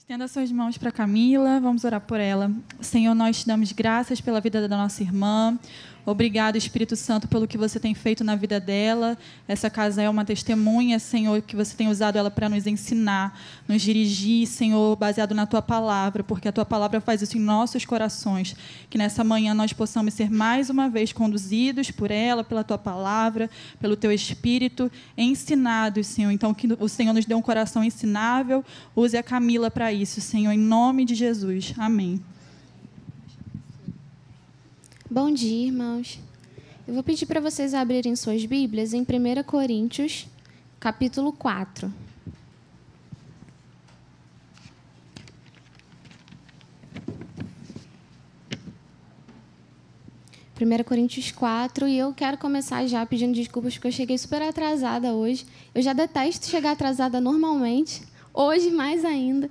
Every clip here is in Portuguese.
Estenda suas mãos para Camila, vamos orar por ela. Senhor, nós te damos graças pela vida da nossa irmã. Obrigado, Espírito Santo, pelo que você tem feito na vida dela. Essa casa é uma testemunha, Senhor, que você tem usado ela para nos ensinar, nos dirigir, Senhor, baseado na Tua Palavra, porque a Tua Palavra faz isso em nossos corações. Que nessa manhã nós possamos ser mais uma vez conduzidos por ela, pela Tua Palavra, pelo Teu Espírito, ensinados, Senhor. Então, que o Senhor nos dê um coração ensinável. Use a Camila para isso, Senhor, em nome de Jesus. Amém. Bom dia, irmãos. Eu vou pedir para vocês abrirem suas Bíblias em 1 Coríntios, capítulo 4. Primeira Coríntios 4, e eu quero começar já pedindo desculpas porque eu cheguei super atrasada hoje. Eu já detesto chegar atrasada normalmente, hoje mais ainda.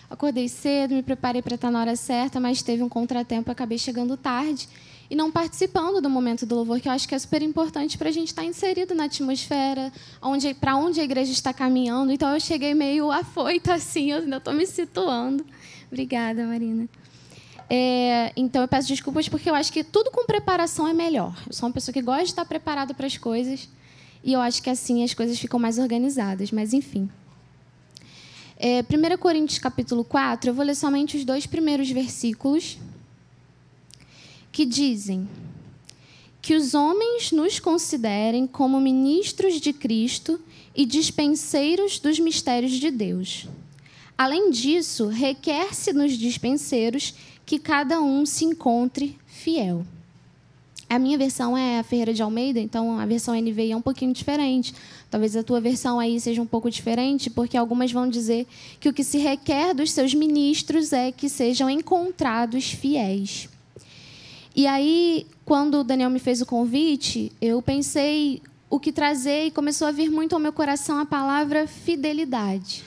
Acordei cedo, me preparei para estar na hora certa, mas teve um contratempo, acabei chegando tarde e não participando do momento do louvor, que eu acho que é super importante para a gente estar inserido na atmosfera, para onde a igreja está caminhando. Então, eu cheguei meio afoita, assim, eu ainda estou me situando. Obrigada, Marina. Então, eu peço desculpas, porque eu acho que tudo com preparação é melhor. Eu sou uma pessoa que gosta de estar preparada para as coisas, e eu acho que assim as coisas ficam mais organizadas, mas enfim. 1 Coríntios, capítulo 4, eu vou ler somente os 2 primeiros versículos, que dizem: que os homens nos considerem como ministros de Cristo e dispenseiros dos mistérios de Deus. Além disso, requer-se nos dispenseiros que cada um se encontre fiel. A minha versão é a Ferreira de Almeida, então a versão NVI é um pouquinho diferente. Talvez a tua versão aí seja um pouco diferente, porque algumas vão dizer que o que se requer dos seus ministros é que sejam encontrados fiéis. E aí, quando o Daniel me fez o convite, eu pensei o que trazer e começou a vir muito ao meu coração a palavra fidelidade.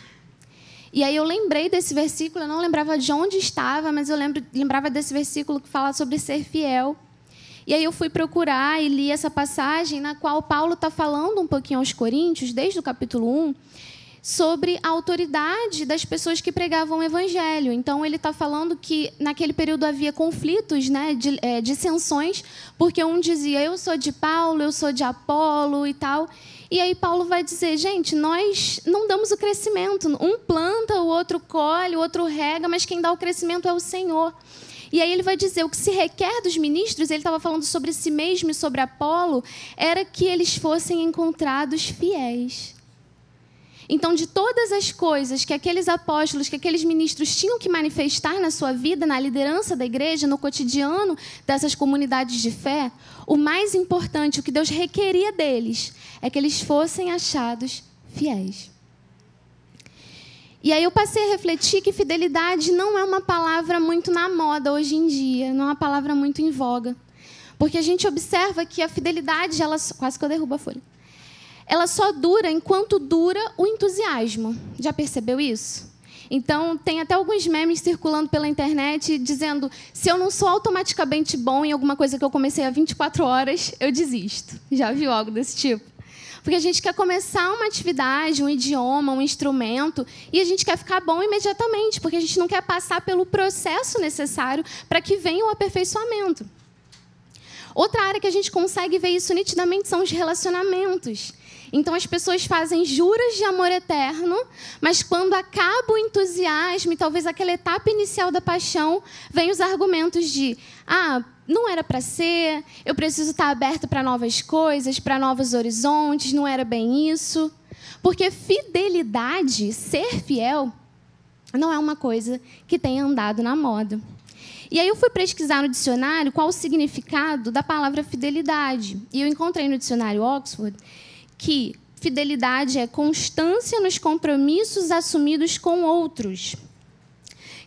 E aí eu lembrei desse versículo, eu não lembrava de onde estava, mas eu lembrava desse versículo que fala sobre ser fiel. E aí eu fui procurar e li essa passagem na qual Paulo está falando um pouquinho aos Coríntios, desde o capítulo 1, sobre a autoridade das pessoas que pregavam o evangelho. Então, ele está falando que naquele período havia conflitos, né, dissensões, porque um dizia, eu sou de Paulo, eu sou de Apolo e tal. E aí Paulo vai dizer, gente, nós não damos o crescimento. Um planta, o outro colhe, o outro rega, mas quem dá o crescimento é o Senhor. E aí ele vai dizer, o que se requer dos ministros, ele estava falando sobre si mesmo e sobre Apolo, era que eles fossem encontrados fiéis. Então, de todas as coisas que aqueles apóstolos, que aqueles ministros tinham que manifestar na sua vida, na liderança da igreja, no cotidiano dessas comunidades de fé, o mais importante, o que Deus requeria deles, é que eles fossem achados fiéis. E aí eu passei a refletir que fidelidade não é uma palavra muito na moda hoje em dia, não é uma palavra muito em voga. Porque a gente observa que a fidelidade, quase que eu derrubo a folha, ela só dura enquanto dura o entusiasmo. Já percebeu isso? Então, tem até alguns memes circulando pela internet dizendo, se eu não sou automaticamente bom em alguma coisa que eu comecei há 24 horas, eu desisto. Já viu algo desse tipo? Porque a gente quer começar uma atividade, um idioma, um instrumento, e a gente quer ficar bom imediatamente, porque a gente não quer passar pelo processo necessário para que venha o aperfeiçoamento. Outra área que a gente consegue ver isso nitidamente são os relacionamentos. Então, as pessoas fazem juras de amor eterno, mas quando acaba o entusiasmo e talvez aquela etapa inicial da paixão, vem os argumentos de não era para ser, eu preciso estar aberto para novas coisas, para novos horizontes, não era bem isso. Porque fidelidade, ser fiel, não é uma coisa que tenha andado na moda. E aí eu fui pesquisar no dicionário qual o significado da palavra fidelidade. E eu encontrei no dicionário Oxford que fidelidade é constância nos compromissos assumidos com outros.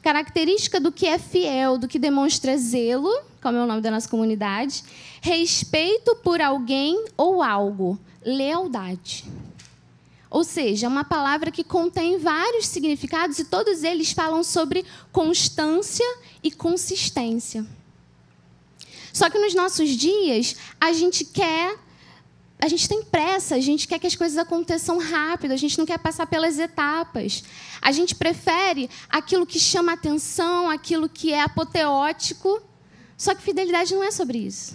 Característica do que é fiel, do que demonstra zelo, como é o nome da nossa comunidade, respeito por alguém ou algo, lealdade. Ou seja, é uma palavra que contém vários significados e todos eles falam sobre constância e consistência. Só que nos nossos dias, a gente quer a gente tem pressa, a gente quer que as coisas aconteçam rápido, a gente não quer passar pelas etapas. A gente prefere aquilo que chama atenção, aquilo que é apoteótico. Só que fidelidade não é sobre isso.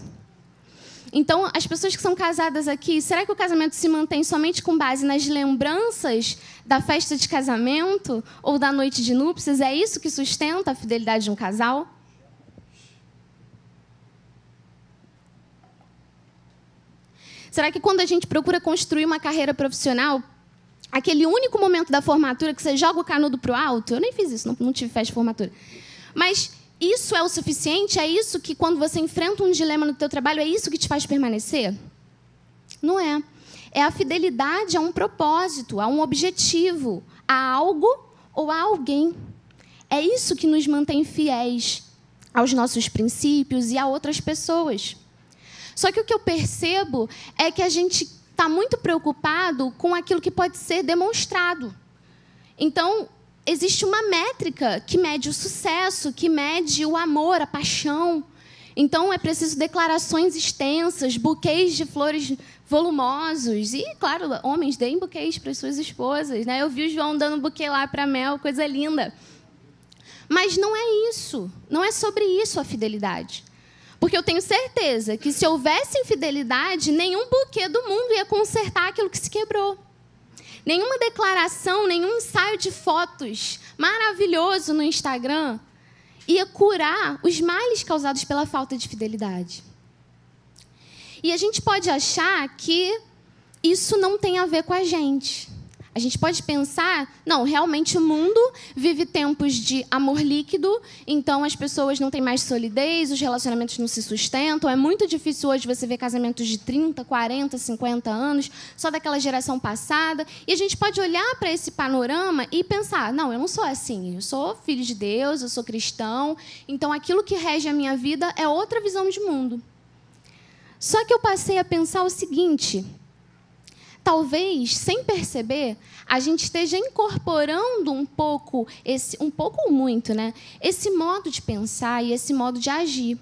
Então, as pessoas que são casadas aqui, será que o casamento se mantém somente com base nas lembranças da festa de casamento ou da noite de núpcias? É isso que sustenta a fidelidade de um casal? Será que quando a gente procura construir uma carreira profissional, aquele único momento da formatura que você joga o canudo para o alto? Eu nem fiz isso, não tive festa de formatura. Mas isso é o suficiente? É isso que, quando você enfrenta um dilema no teu trabalho, é isso que te faz permanecer? Não é. É a fidelidade a um propósito, a um objetivo, a algo ou a alguém. É isso que nos mantém fiéis aos nossos princípios e a outras pessoas. Só que o que eu percebo é que a gente está muito preocupado com aquilo que pode ser demonstrado. Então, existe uma métrica que mede o sucesso, que mede o amor, a paixão. Então, é preciso declarações extensas, buquês de flores volumosos. E, claro, homens, deem buquês para as suas esposas, né? Eu vi o João dando buquê lá para a Mel, coisa linda. Mas não é isso. Não é sobre isso a fidelidade. Porque eu tenho certeza que, se houvesse infidelidade, nenhum buquê do mundo ia consertar aquilo que se quebrou. Nenhuma declaração, nenhum ensaio de fotos maravilhoso no Instagram ia curar os males causados pela falta de fidelidade. E a gente pode achar que isso não tem a ver com a gente. A gente pode pensar, não, realmente o mundo vive tempos de amor líquido, então as pessoas não têm mais solidez, os relacionamentos não se sustentam, é muito difícil hoje você ver casamentos de 30, 40, 50 anos, só daquela geração passada, e a gente pode olhar para esse panorama e pensar, não, eu não sou assim, eu sou filho de Deus, eu sou cristão, então aquilo que rege a minha vida é outra visão de mundo. Só que eu passei a pensar o seguinte: talvez, sem perceber, a gente esteja incorporando um pouco ou muito, né, esse modo de pensar e esse modo de agir.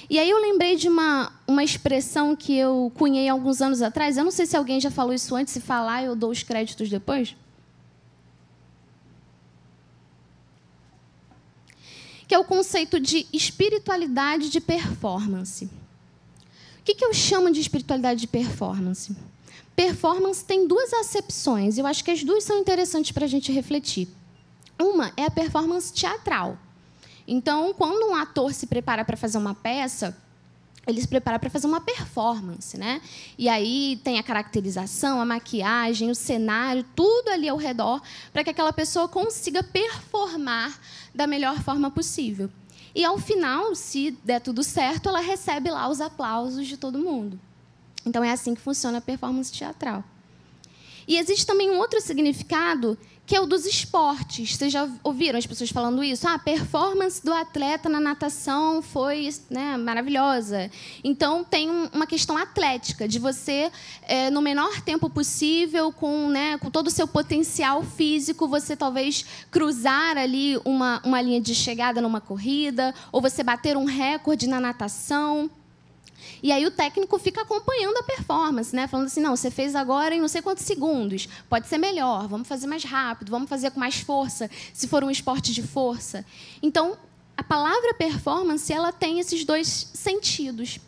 E aí eu lembrei de uma expressão que eu cunhei alguns anos atrás. Eu não sei se alguém já falou isso antes. Se falar, eu dou os créditos depois. Que é o conceito de espiritualidade de performance. O que eu chamo de espiritualidade de performance? Performance tem duas acepções. Eu acho que as duas são interessantes para a gente refletir. Uma é a performance teatral. Então, quando um ator se prepara para fazer uma peça, ele se prepara para fazer uma performance, né? E aí tem a caracterização, a maquiagem, o cenário, tudo ali ao redor, para que aquela pessoa consiga performar da melhor forma possível. E, ao final, se der tudo certo, ela recebe lá os aplausos de todo mundo. Então, é assim que funciona a performance teatral. E existe também um outro significado, que é o dos esportes. Vocês já ouviram as pessoas falando isso? A performance do atleta na natação foi, né, maravilhosa. Então, tem uma questão atlética, de você, no menor tempo possível, com todo o seu potencial físico, você talvez cruzar ali uma linha de chegada numa corrida, ou você bater um recorde na natação. E aí o técnico fica acompanhando a performance, né? Falando assim, não, você fez agora em não sei quantos segundos, pode ser melhor, vamos fazer mais rápido, vamos fazer com mais força, se for um esporte de força. Então, a palavra performance, ela tem esses dois sentidos.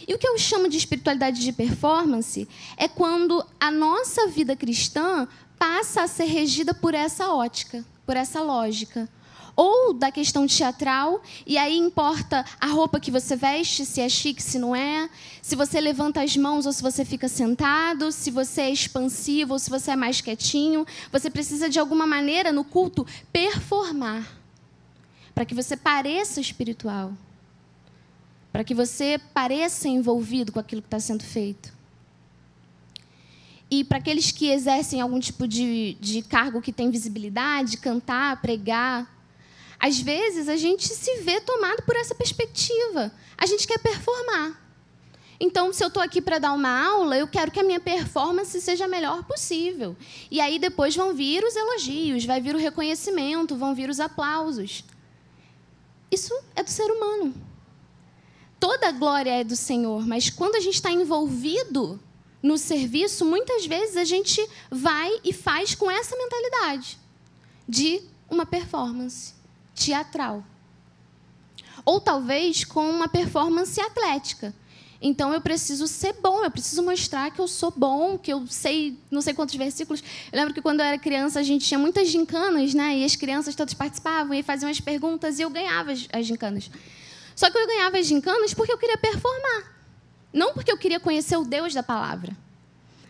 E o que eu chamo de espiritualidade de performance é quando a nossa vida cristã passa a ser regida por essa ótica, por essa lógica. Ou da questão teatral, e aí importa a roupa que você veste, se é chique, se não é, se você levanta as mãos ou se você fica sentado, se você é expansivo ou se você é mais quietinho. Você precisa, de alguma maneira, no culto, performar, para que você pareça espiritual, para que você pareça envolvido com aquilo que está sendo feito. E para aqueles que exercem algum tipo de cargo que tem visibilidade, cantar, pregar, às vezes, a gente se vê tomado por essa perspectiva. A gente quer performar. Então, se eu estou aqui para dar uma aula, eu quero que a minha performance seja a melhor possível. E aí, depois, vão vir os elogios, vai vir o reconhecimento, vão vir os aplausos. Isso é do ser humano. toda a glória é do Senhor, mas quando a gente está envolvido no serviço, muitas vezes a gente vai e faz com essa mentalidade de uma performance teatral. Ou talvez com uma performance atlética. Então, eu preciso ser bom, eu preciso mostrar que eu sou bom, que eu sei não sei quantos versículos. Eu lembro que, quando eu era criança, a gente tinha muitas gincanas, né? E as crianças todas participavam e faziam as perguntas, e eu ganhava as gincanas. Só que eu ganhava as gincanas porque eu queria performar. Não porque eu queria conhecer o Deus da palavra.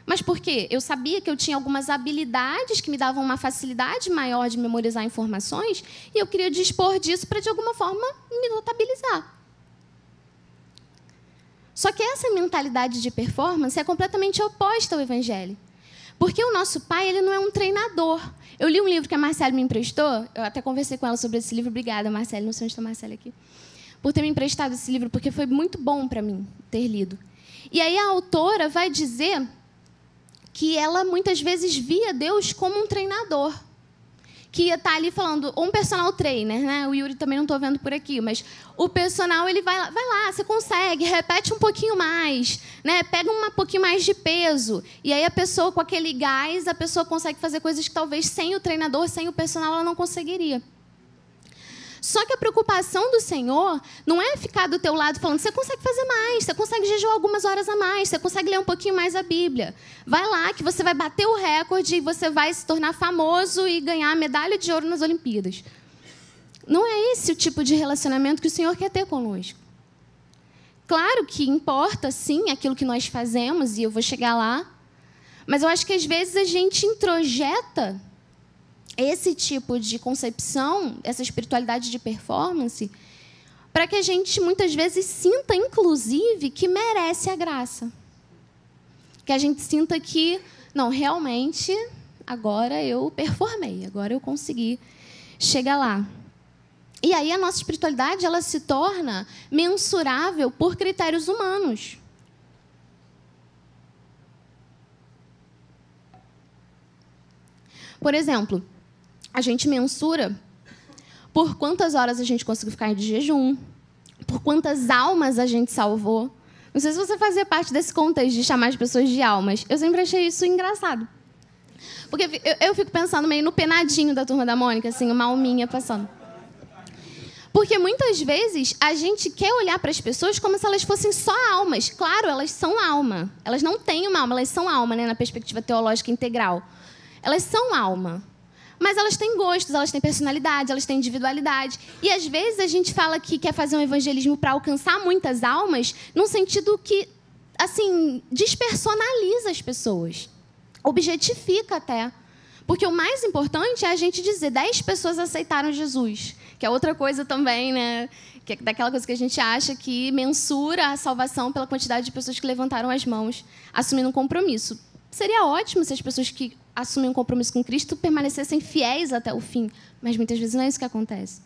Mas porque eu sabia que eu tinha algumas habilidades que me davam uma facilidade maior de memorizar informações, e eu queria dispor disso para, de alguma forma, me notabilizar. Só que essa mentalidade de performance é completamente oposta ao Evangelho. Porque o nosso Pai, ele não é um treinador. Eu li um livro que a Marcela me emprestou, eu até conversei com ela sobre esse livro. Obrigada, Marcela, não sei onde está a Marcela aqui, por ter me emprestado esse livro, porque foi muito bom para mim ter lido. E aí a autora vai dizer que ela muitas vezes via Deus como um treinador, que ia estar ali falando, ou um personal trainer, né? O Yuri também não estou vendo por aqui, mas o personal, ele vai lá, você consegue, repete um pouquinho mais, né? Pega um pouquinho mais de peso. E aí a pessoa, com aquele gás, a pessoa consegue fazer coisas que talvez sem o treinador, sem o personal, ela não conseguiria. Só que a preocupação do Senhor não é ficar do teu lado falando, você consegue fazer mais, você consegue jejuar algumas horas a mais, você consegue ler um pouquinho mais a Bíblia. Vai lá que você vai bater o recorde e você vai se tornar famoso e ganhar a medalha de ouro nas Olimpíadas. Não é esse o tipo de relacionamento que o Senhor quer ter conosco. Claro que importa, sim, aquilo que nós fazemos, e eu vou chegar lá, mas eu acho que, às vezes, a gente introjeta esse tipo de concepção, essa espiritualidade de performance, para que a gente, muitas vezes, sinta, inclusive, que merece a graça. Que a gente sinta que, não, realmente, agora eu performei, agora eu consegui chegar lá. E aí a nossa espiritualidade, ela se torna mensurável por critérios humanos. Por exemplo, a gente mensura por quantas horas a gente conseguiu ficar de jejum, por quantas almas a gente salvou. Não sei se você fazia parte desse contexto de chamar as pessoas de almas. Eu sempre achei isso engraçado. Porque eu fico pensando meio no penadinho da Turma da Mônica, assim, uma alminha passando. Porque muitas vezes a gente quer olhar para as pessoas como se elas fossem só almas. Claro, elas são alma. Elas não têm uma alma, elas são alma, né, na perspectiva teológica integral. Elas são alma. Mas elas têm gostos, elas têm personalidade, elas têm individualidade. E, às vezes, a gente fala que quer fazer um evangelismo para alcançar muitas almas, num sentido que, assim, despersonaliza as pessoas. Objetifica até. Porque o mais importante é a gente dizer 10 pessoas aceitaram Jesus. Que é outra coisa também, né? Que é daquela coisa que a gente acha que mensura a salvação pela quantidade de pessoas que levantaram as mãos, assumindo um compromisso. Seria ótimo se as pessoas que assumem um compromisso com Cristo permanecessem fiéis até o fim, mas muitas vezes não é isso que acontece.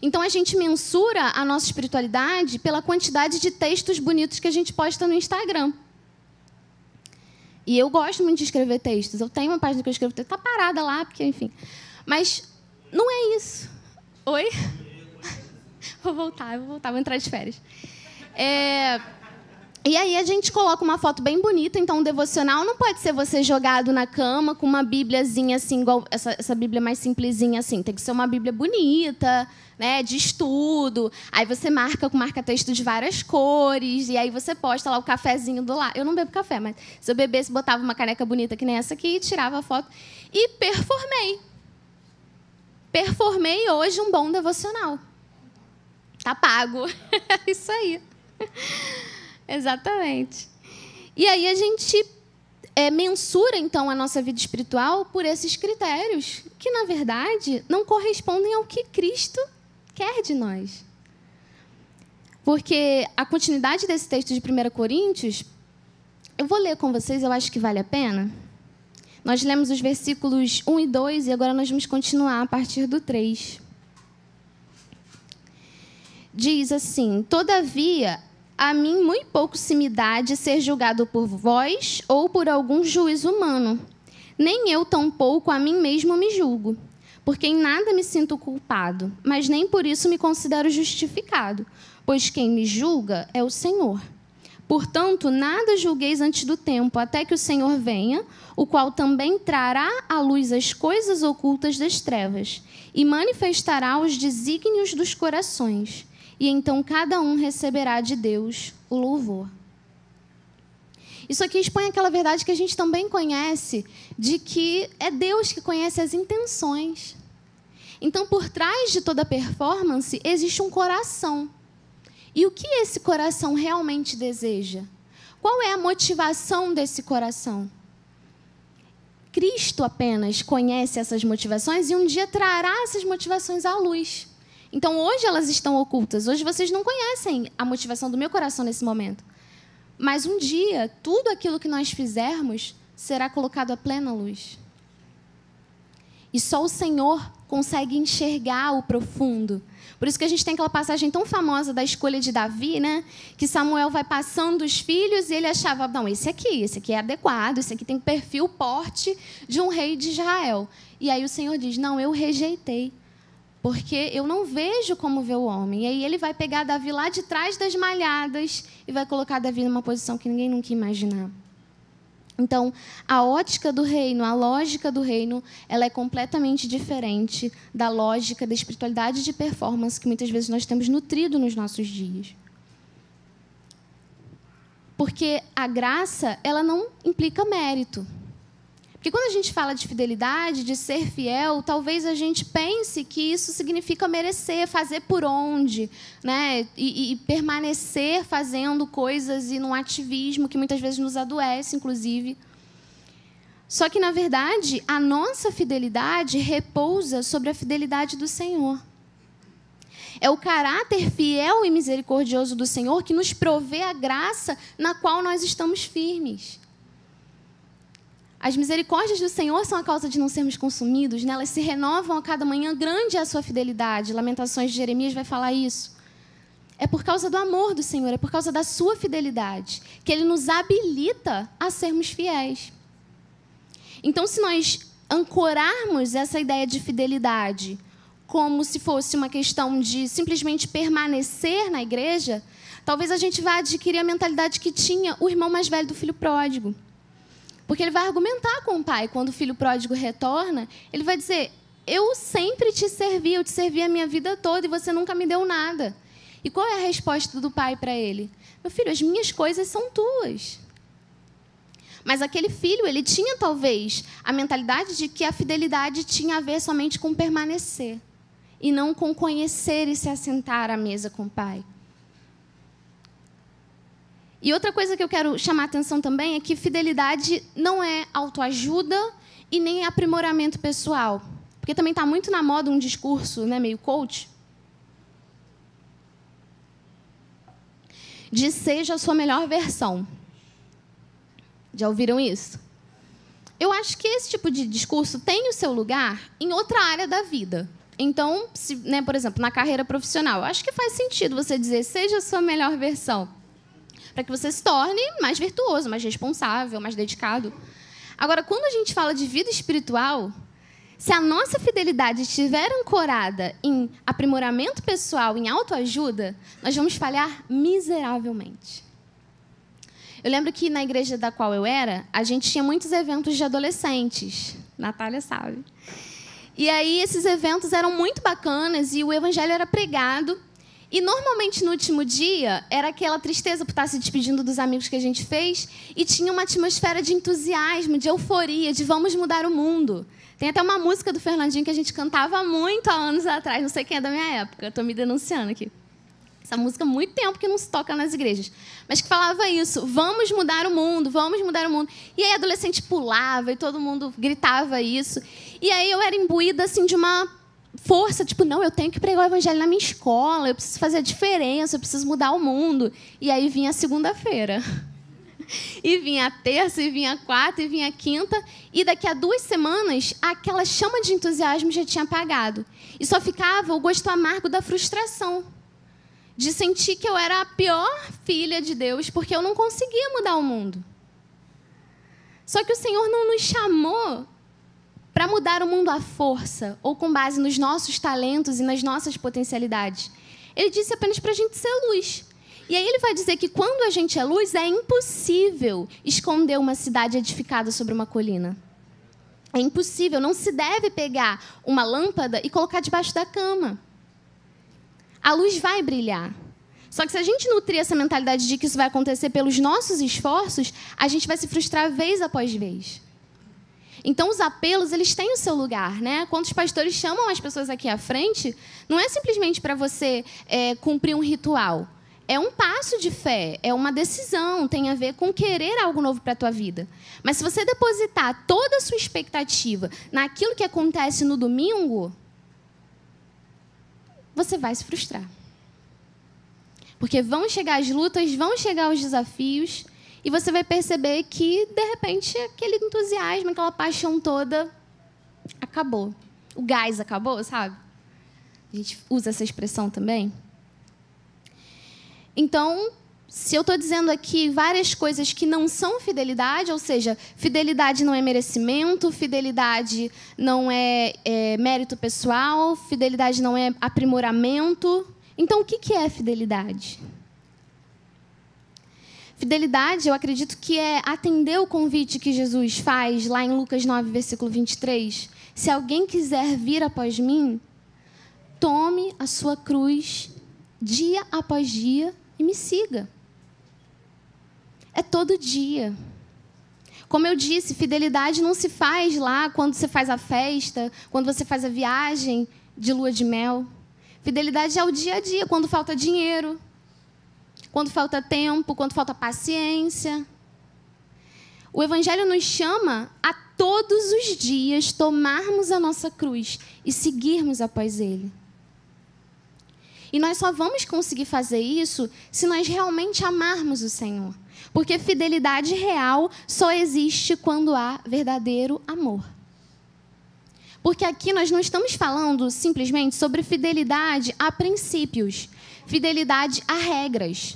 Então, a gente mensura a nossa espiritualidade pela quantidade de textos bonitos que a gente posta no Instagram. E eu gosto muito de escrever textos. Eu tenho uma página que eu escrevo texto, está parada lá, porque, enfim. Mas não é isso. Oi? Vou voltar, vou entrar de férias. E aí a gente coloca uma foto bem bonita, então um devocional não pode ser você jogado na cama com uma bíbliazinha assim, igual essa bíblia mais simplesinha assim. Tem que ser uma bíblia bonita, né, de estudo. Aí você marca com marca-texto de várias cores, e aí você posta lá o cafezinho do lado. Eu não bebo café, mas se eu bebesse, botava uma caneca bonita que nem essa aqui, tirava a foto e performei. Performei hoje um bom devocional. Tá pago. Isso aí. Exatamente. E aí a gente mensura, então, a nossa vida espiritual por esses critérios que, na verdade, não correspondem ao que Cristo quer de nós. Porque a continuidade desse texto de 1 Coríntios, eu vou ler com vocês, eu acho que vale a pena. Nós lemos os versículos 1 e 2 e agora nós vamos continuar a partir do 3. Diz assim: todavia, a mim muito pouco se me dá de ser julgado por vós ou por algum juiz humano. Nem eu tampouco a mim mesmo me julgo, porque em nada me sinto culpado, mas nem por isso me considero justificado. pois quem me julga é o Senhor. Portanto, nada julgueis antes do tempo, até que o Senhor venha, o qual também trará à luz as coisas ocultas das trevas e manifestará os desígnios dos corações. E então cada um receberá de Deus o louvor. Isso aqui expõe aquela verdade que a gente também conhece, de que é Deus que conhece as intenções. Então, por trás de toda performance, existe um coração. E o que esse coração realmente deseja? Qual é a motivação desse coração? Cristo apenas conhece essas motivações e um dia trará essas motivações à luz. Então, hoje elas estão ocultas. Hoje vocês não conhecem a motivação do meu coração nesse momento. Mas um dia, tudo aquilo que nós fizermos será colocado à plena luz. E só o Senhor consegue enxergar o profundo. Por isso que a gente tem aquela passagem tão famosa da escolha de Davi, né? Que Samuel vai passando os filhos e ele achava, não, esse aqui é adequado, esse aqui tem perfil, porte de um rei de Israel. E aí o Senhor diz, não, eu rejeitei, porque eu não vejo como vê o homem. E aí ele vai pegar Davi lá de trás das malhadas e vai colocar Davi numa posição que ninguém nunca ia imaginar. Então, a ótica do reino, a lógica do reino, ela é completamente diferente da lógica da espiritualidade de performance que muitas vezes nós temos nutrido nos nossos dias. Porque a graça, ela não implica mérito. Porque quando a gente fala de fidelidade, de ser fiel, talvez a gente pense que isso significa merecer, fazer por onde, né? E permanecer fazendo coisas e num ativismo que muitas vezes nos adoece, inclusive. Só que, na verdade, a nossa fidelidade repousa sobre a fidelidade do Senhor. É o caráter fiel e misericordioso do Senhor que nos provê a graça na qual nós estamos firmes. As misericórdias do Senhor são a causa de não sermos consumidos, né? Elas se renovam a cada manhã, grande é a sua fidelidade. Lamentações de Jeremias vai falar isso. É por causa do amor do Senhor, é por causa da sua fidelidade, que Ele nos habilita a sermos fiéis. Então, se nós ancorarmos essa ideia de fidelidade como se fosse uma questão de simplesmente permanecer na igreja, talvez a gente vá adquirir a mentalidade que tinha o irmão mais velho do filho pródigo. Porque ele vai argumentar com o pai. Quando o filho pródigo retorna, ele vai dizer, eu sempre te servi, eu te servi a minha vida toda e você nunca me deu nada. E qual é a resposta do pai para ele? Meu filho, as minhas coisas são tuas. Mas aquele filho, ele tinha talvez a mentalidade de que a fidelidade tinha a ver somente com permanecer e não com conhecer e se assentar à mesa com o pai. E outra coisa que eu quero chamar a atenção também é que fidelidade não é autoajuda e nem aprimoramento pessoal. Porque também está muito na moda um discurso, né, meio coach, de seja a sua melhor versão. Já ouviram isso? Eu acho que esse tipo de discurso tem o seu lugar em outra área da vida. Então, né, por exemplo, na carreira profissional, eu acho que faz sentido você dizer seja a sua melhor versão, para que você se torne mais virtuoso, mais responsável, mais dedicado. Agora, quando a gente fala de vida espiritual, se a nossa fidelidade estiver ancorada em aprimoramento pessoal, em autoajuda, nós vamos falhar miseravelmente. Eu lembro que na igreja da qual eu era, a gente tinha muitos eventos de adolescentes. Natália sabe. E aí, esses eventos eram muito bacanas e o evangelho era pregado. E, normalmente, no último dia, era aquela tristeza por estar se despedindo dos amigos que a gente fez e tinha uma atmosfera de entusiasmo, de euforia, de vamos mudar o mundo. Tem até uma música do Fernandinho que a gente cantava muito há anos atrás, não sei quem é da minha época, estou me denunciando aqui. Essa música há muito tempo que não se toca nas igrejas, mas que falava isso, vamos mudar o mundo, vamos mudar o mundo. E aí, adolescente pulava e todo mundo gritava isso. E aí, eu era imbuída assim, de uma força, tipo, não, eu tenho que pregar o evangelho na minha escola, eu preciso fazer a diferença, eu preciso mudar o mundo. E aí vinha a segunda-feira. E vinha a terça, e vinha a quarta, e vinha a quinta. E daqui a 2 semanas, aquela chama de entusiasmo já tinha apagado. E só ficava o gosto amargo da frustração. De sentir que eu era a pior filha de Deus, porque eu não conseguia mudar o mundo. Só que o Senhor não nos chamou para mudar o mundo à força, ou com base nos nossos talentos e nas nossas potencialidades. Ele disse apenas para a gente ser luz. E aí ele vai dizer que quando a gente é luz, é impossível esconder uma cidade edificada sobre uma colina. É impossível, não se deve pegar uma lâmpada e colocar debaixo da cama. A luz vai brilhar. Só que se a gente nutrir essa mentalidade de que isso vai acontecer pelos nossos esforços, a gente vai se frustrar vez após vez. Então, os apelos, eles têm o seu lugar, né? Quando os pastores chamam as pessoas aqui à frente, não é simplesmente para você cumprir um ritual. É um passo de fé, é uma decisão, tem a ver com querer algo novo para a tua vida. Mas se você depositar toda a sua expectativa naquilo que acontece no domingo, você vai se frustrar. Porque vão chegar as lutas, vão chegar os desafios, e você vai perceber que, de repente, aquele entusiasmo, aquela paixão toda acabou. O gás acabou, sabe? A gente usa essa expressão também. Então, se eu estou dizendo aqui várias coisas que não são fidelidade, ou seja, fidelidade não é merecimento, fidelidade não é mérito pessoal, fidelidade não é aprimoramento. Então, o que é fidelidade? Fidelidade, eu acredito que é atender o convite que Jesus faz lá em Lucas 9, versículo 23. Se alguém quiser vir após mim, tome a sua cruz dia após dia e me siga. É todo dia. Como eu disse, fidelidade não se faz lá quando você faz a festa, quando você faz a viagem de lua de mel. Fidelidade é o dia a dia, quando falta dinheiro, quando falta tempo, quando falta paciência. O Evangelho nos chama a todos os dias tomarmos a nossa cruz e seguirmos após Ele. E nós só vamos conseguir fazer isso se nós realmente amarmos o Senhor. Porque fidelidade real só existe quando há verdadeiro amor. Porque aqui nós não estamos falando simplesmente sobre fidelidade a princípios, fidelidade a regras.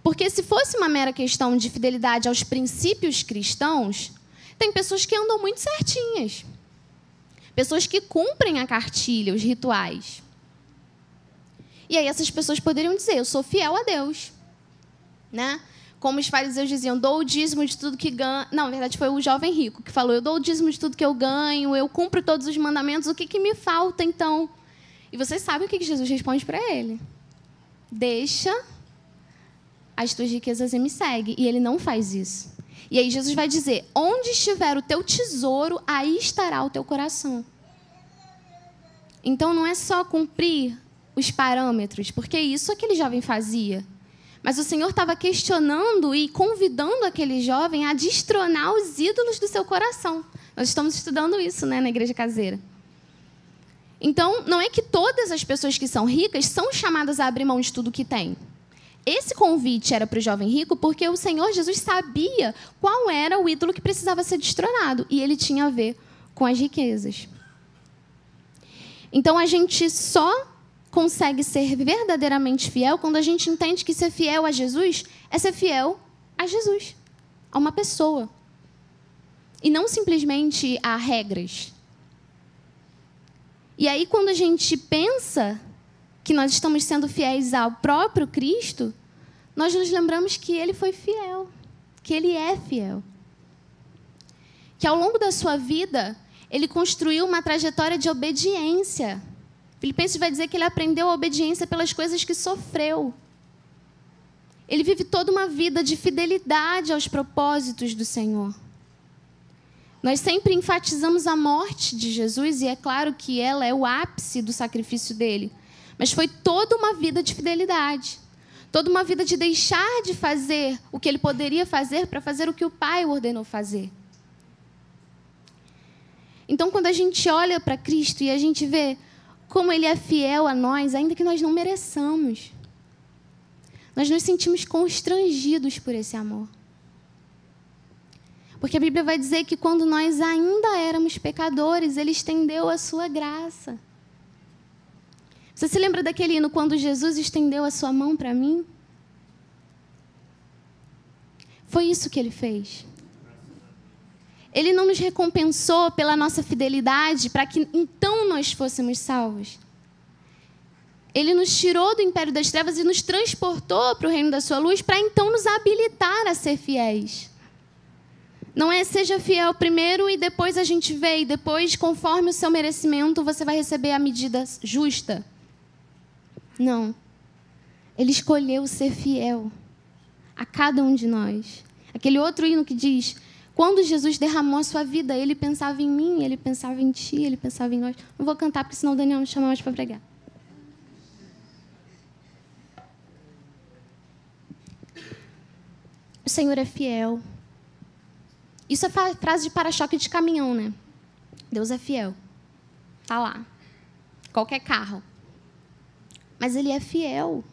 Porque se fosse uma mera questão de fidelidade aos princípios cristãos, tem pessoas que andam muito certinhas. Pessoas que cumprem a cartilha, os rituais. E aí essas pessoas poderiam dizer, eu sou fiel a Deus. Né? Como os fariseus diziam, dou o dízimo de tudo que ganho. Não, na verdade foi o jovem rico que falou, eu dou o dízimo de tudo que eu ganho, eu cumpro todos os mandamentos, o que me falta então? E vocês sabem o que Jesus responde para ele. Deixa as tuas riquezas e me segue. E ele não faz isso. E aí Jesus vai dizer, onde estiver o teu tesouro, aí estará o teu coração. Então não é só cumprir os parâmetros, porque isso aquele jovem fazia. Mas o Senhor estava questionando e convidando aquele jovem a destronar os ídolos do seu coração. Nós estamos estudando isso, né, na Igreja Caseira. Então, não é que todas as pessoas que são ricas são chamadas a abrir mão de tudo que têm. Esse convite era para o jovem rico porque o Senhor Jesus sabia qual era o ídolo que precisava ser destronado. E ele tinha a ver com as riquezas. Então, a gente só consegue ser verdadeiramente fiel quando a gente entende que ser fiel a Jesus é ser fiel a Jesus, a uma pessoa. E não simplesmente a regras. E aí, quando a gente pensa que nós estamos sendo fiéis ao próprio Cristo, nós nos lembramos que Ele foi fiel, que Ele é fiel. Que ao longo da sua vida, Ele construiu uma trajetória de obediência. Filipenses vai dizer que ele aprendeu a obediência pelas coisas que sofreu. Ele vive toda uma vida de fidelidade aos propósitos do Senhor. Nós sempre enfatizamos a morte de Jesus, e é claro que ela é o ápice do sacrifício dele. Mas foi toda uma vida de fidelidade. Toda uma vida de deixar de fazer o que ele poderia fazer para fazer o que o Pai o ordenou fazer. Então, quando a gente olha para Cristo e a gente vê como Ele é fiel a nós, ainda que nós não mereçamos, nós nos sentimos constrangidos por esse amor. Porque a Bíblia vai dizer que quando nós ainda éramos pecadores, Ele estendeu a sua graça. Você se lembra daquele hino, quando Jesus estendeu a sua mão para mim? Foi isso que Ele fez. Ele não nos recompensou pela nossa fidelidade para que então nós fôssemos salvos. Ele nos tirou do império das trevas e nos transportou para o reino da sua luz para então nos habilitar a ser fiéis. Não é seja fiel primeiro e depois a gente vê, e depois, conforme o seu merecimento, você vai receber a medida justa. Não. Ele escolheu ser fiel a cada um de nós. Aquele outro hino que diz: quando Jesus derramou a sua vida, ele pensava em mim, ele pensava em ti, ele pensava em nós. Não vou cantar, porque senão o Daniel me chama mais para pregar. O Senhor é fiel. Isso é frase de para-choque de caminhão, né? Deus é fiel. Tá lá. Qualquer carro. Mas Ele é fiel.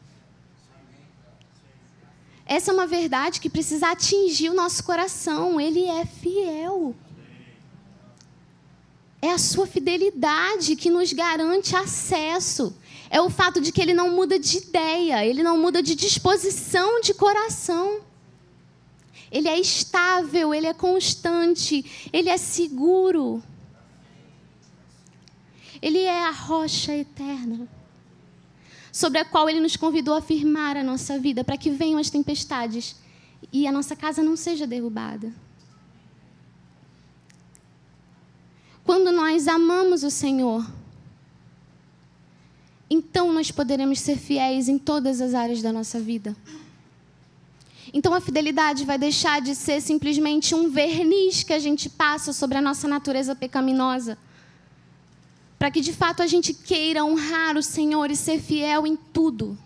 Essa é uma verdade que precisa atingir o nosso coração. Ele é fiel. É a sua fidelidade que nos garante acesso. É o fato de que Ele não muda de ideia. Ele não muda de disposição de coração. Ele é estável, Ele é constante, Ele é seguro. Ele é a rocha eterna, sobre a qual Ele nos convidou a firmar a nossa vida, para que venham as tempestades e a nossa casa não seja derrubada. Quando nós amamos o Senhor, então nós poderemos ser fiéis em todas as áreas da nossa vida. Então a fidelidade vai deixar de ser simplesmente um verniz que a gente passa sobre a nossa natureza pecaminosa, para que de fato a gente queira honrar o Senhor e ser fiel em tudo.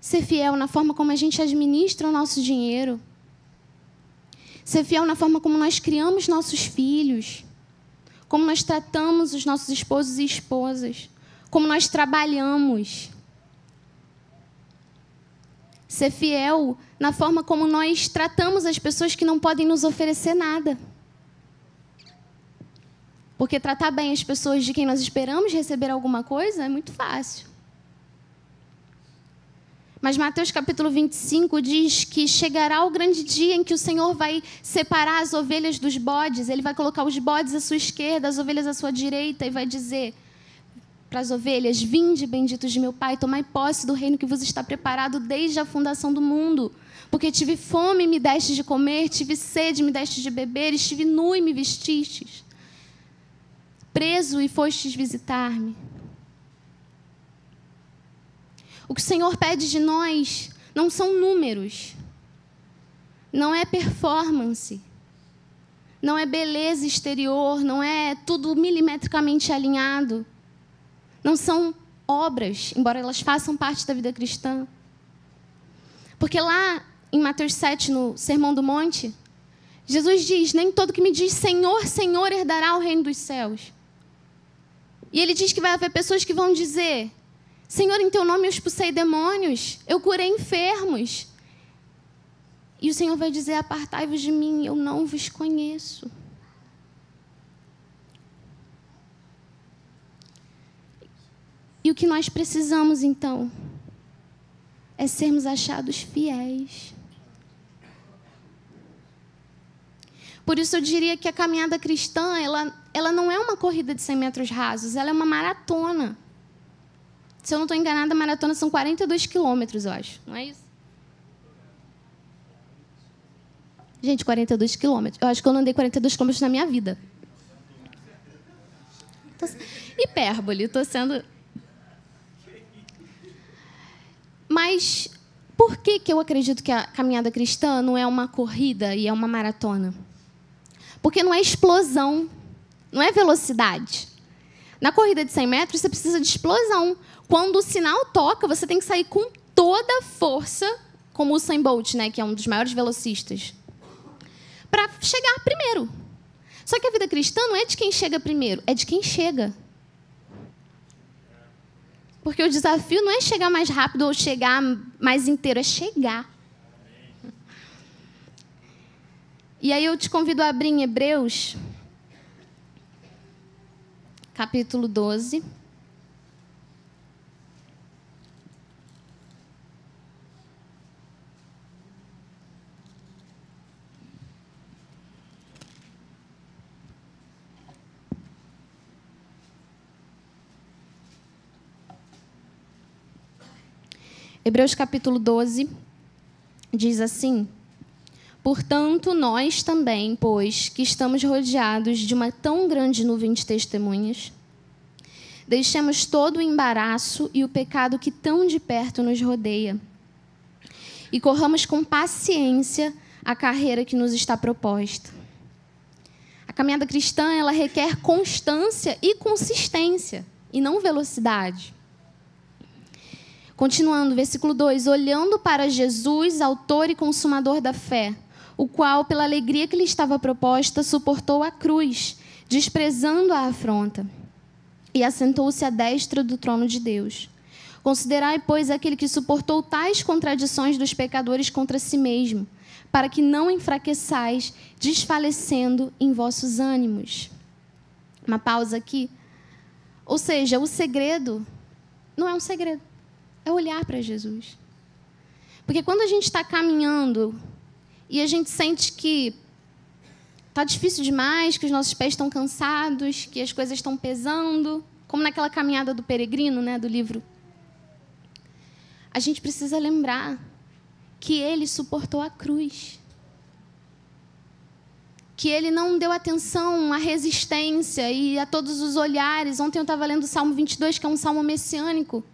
Ser fiel na forma como a gente administra o nosso dinheiro. Ser fiel na forma como nós criamos nossos filhos. Como nós tratamos os nossos esposos e esposas. Como nós trabalhamos. Ser fiel na forma como nós tratamos as pessoas que não podem nos oferecer nada. Porque tratar bem as pessoas de quem nós esperamos receber alguma coisa é muito fácil. Mas Mateus capítulo 25 diz que chegará o grande dia em que o Senhor vai separar as ovelhas dos bodes. Ele vai colocar os bodes à sua esquerda, as ovelhas à sua direita e vai dizer para as ovelhas: vinde, benditos de meu Pai, tomai posse do reino que vos está preparado desde a fundação do mundo. Porque tive fome e me deste de comer, tive sede e me deste de beber, estive nu e me vestistes, preso e fostes visitar-me. O que o Senhor pede de nós não são números, não é performance, não é beleza exterior, não é tudo milimetricamente alinhado. Não são obras, embora elas façam parte da vida cristã. Porque lá em Mateus 7, no Sermão do Monte, Jesus diz: nem todo que me diz Senhor, Senhor herdará o reino dos céus. E Ele diz que vai haver pessoas que vão dizer: Senhor, em teu nome eu expulsei demônios, eu curei enfermos. E o Senhor vai dizer: apartai-vos de mim, eu não vos conheço. E o que nós precisamos, então, é sermos achados fiéis. Por isso eu diria que a caminhada cristã, ela não é uma corrida de 100 metros rasos, ela é uma maratona. Se eu não estou enganada, a maratona são 42 quilômetros, eu acho. Não é isso? Gente, 42 quilômetros. Eu acho que eu não andei 42 quilômetros na minha vida. Hipérbole, estou sendo... Mas por que eu acredito que a caminhada cristã não é uma corrida e é uma maratona? Porque não é explosão, não é velocidade. Na corrida de 100 metros, você precisa de explosão. Quando o sinal toca, você tem que sair com toda a força, como o Usain Bolt, né, que é um dos maiores velocistas, para chegar primeiro. Só que a vida cristã não é de quem chega primeiro, é de quem chega. Porque o desafio não é chegar mais rápido ou chegar mais inteiro, é chegar. E aí eu te convido a abrir em Hebreus, capítulo 12. Hebreus capítulo 12 diz assim: portanto, nós também, pois que estamos rodeados de uma tão grande nuvem de testemunhas, deixemos todo o embaraço e o pecado que tão de perto nos rodeia e corramos com paciência a carreira que nos está proposta. A caminhada cristã, ela requer constância e consistência, e não velocidade. Continuando, versículo 2: olhando para Jesus, autor e consumador da fé, o qual, pela alegria que lhe estava proposta, suportou a cruz, desprezando a afronta, e assentou-se à destra do trono de Deus. Considerai, pois, aquele que suportou tais contradições dos pecadores contra si mesmo, para que não enfraqueçais, desfalecendo em vossos ânimos. Uma pausa aqui. Ou seja, o segredo não é um segredo, é olhar para Jesus. Porque quando a gente está caminhando e a gente sente que está difícil demais, que os nossos pés estão cansados, que as coisas estão pesando, como naquela caminhada do peregrino, né, do livro, a gente precisa lembrar que ele suportou a cruz. Que ele não deu atenção à resistência e a todos os olhares. Ontem eu estava lendo o Salmo 22, que é um salmo messiânico,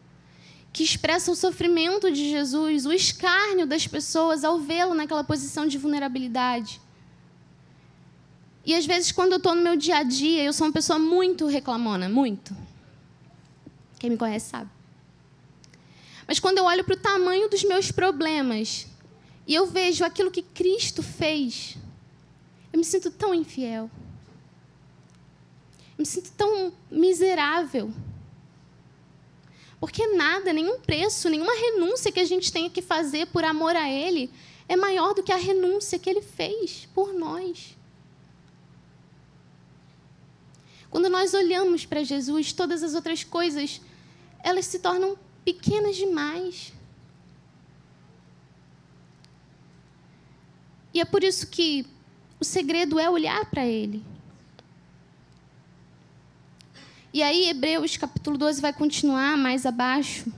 que expressa o sofrimento de Jesus, o escárnio das pessoas ao vê-lo naquela posição de vulnerabilidade. E às vezes, quando eu estou no meu dia a dia, eu sou uma pessoa muito reclamona, muito. Quem me conhece sabe. Mas quando eu olho para o tamanho dos meus problemas e eu vejo aquilo que Cristo fez, eu me sinto tão infiel. Eu me sinto tão miserável. Porque nada, nenhum preço, nenhuma renúncia que a gente tenha que fazer por amor a Ele é maior do que a renúncia que Ele fez por nós. Quando nós olhamos para Jesus, todas as outras coisas, elas se tornam pequenas demais. E é por isso que o segredo é olhar para Ele. E aí, Hebreus capítulo 12 vai continuar mais abaixo.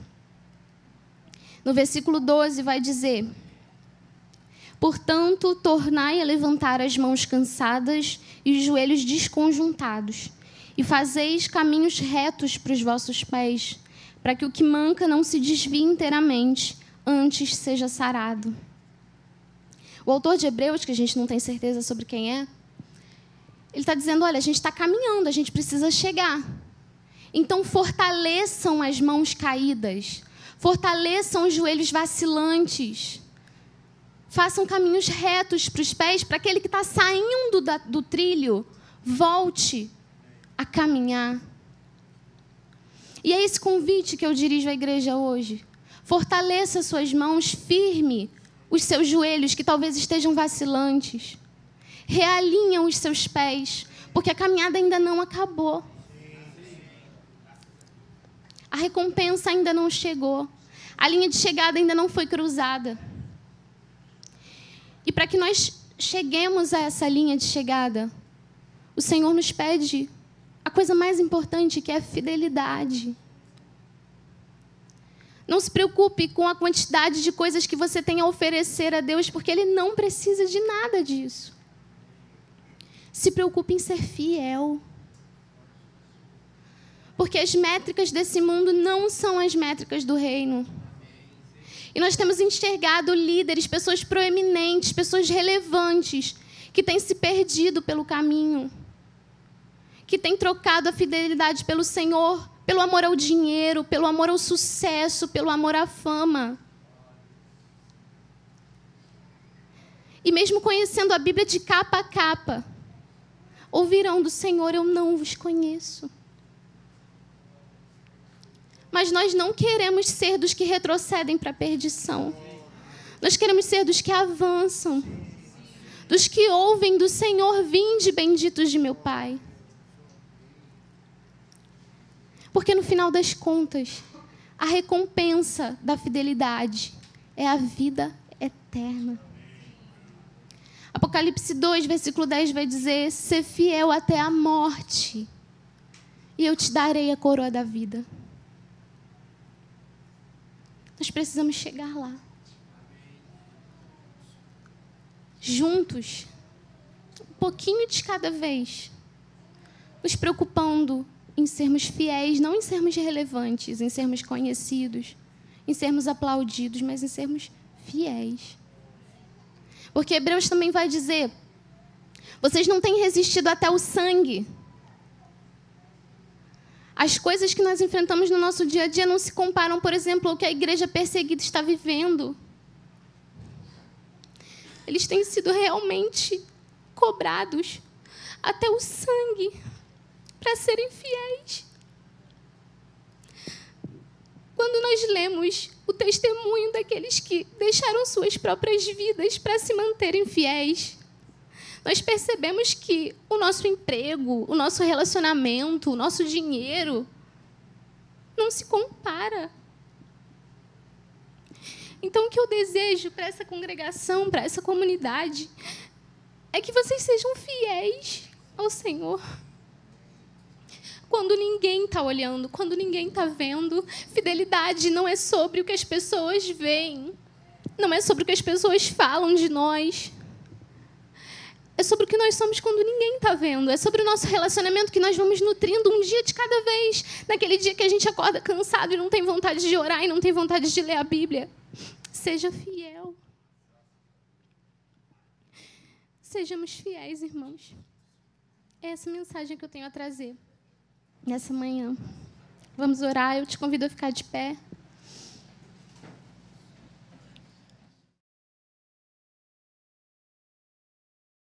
No versículo 12 vai dizer: portanto, tornai a levantar as mãos cansadas e os joelhos desconjuntados, e fazeis caminhos retos para os vossos pés, para que o que manca não se desvie inteiramente, antes seja sarado. O autor de Hebreus, que a gente não tem certeza sobre quem é, ele está dizendo, olha, a gente está caminhando, a gente precisa chegar. Então, fortaleçam as mãos caídas, fortaleçam os joelhos vacilantes, façam caminhos retos para os pés, para aquele que está saindo do trilho, volte a caminhar. E é esse convite que eu dirijo à igreja hoje. Fortaleça suas mãos, firme os seus joelhos que talvez estejam vacilantes. Realinha os seus pés, porque a caminhada ainda não acabou. A recompensa ainda não chegou. A linha de chegada ainda não foi cruzada. E para que nós cheguemos a essa linha de chegada, o Senhor nos pede a coisa mais importante, que é a fidelidade. Não se preocupe com a quantidade de coisas que você tem a oferecer a Deus, porque Ele não precisa de nada disso. Se preocupe em ser fiel. Porque as métricas desse mundo não são as métricas do reino. E nós temos enxergado líderes, pessoas proeminentes, pessoas relevantes, que têm se perdido pelo caminho, que têm trocado a fidelidade pelo Senhor, pelo amor ao dinheiro, pelo amor ao sucesso, pelo amor à fama. E mesmo conhecendo a Bíblia de capa a capa, ouvirão do Senhor, eu não vos conheço. Mas nós não queremos ser dos que retrocedem para a perdição. Nós queremos ser dos que avançam, dos que ouvem do Senhor, vinde benditos de meu Pai. Porque no final das contas, a recompensa da fidelidade é a vida eterna. Apocalipse 2, versículo 10 vai dizer, ser fiel até a morte, e eu te darei a coroa da vida. Nós precisamos chegar lá. Juntos, um pouquinho de cada vez, nos preocupando em sermos fiéis, não em sermos relevantes, em sermos conhecidos, em sermos aplaudidos, mas em sermos fiéis. Porque Hebreus também vai dizer: vocês não têm resistido até o sangue. As coisas que nós enfrentamos no nosso dia a dia não se comparam, por exemplo, ao que a igreja perseguida está vivendo. Eles têm sido realmente cobrados até o sangue para serem fiéis. Quando nós lemos o testemunho daqueles que deixaram suas próprias vidas para se manterem fiéis, nós percebemos que o nosso emprego, o nosso relacionamento, o nosso dinheiro não se compara. Então, o que eu desejo para essa congregação, para essa comunidade, é que vocês sejam fiéis ao Senhor. Quando ninguém está olhando, quando ninguém está vendo, fidelidade não é sobre o que as pessoas veem, não é sobre o que as pessoas falam de nós. É sobre o que nós somos quando ninguém está vendo. É sobre o nosso relacionamento que nós vamos nutrindo um dia de cada vez. Naquele dia que a gente acorda cansado e não tem vontade de orar e não tem vontade de ler a Bíblia. Seja fiel. Sejamos fiéis, irmãos. É essa mensagem que eu tenho a trazer nessa manhã. Vamos orar. Eu te convido a ficar de pé.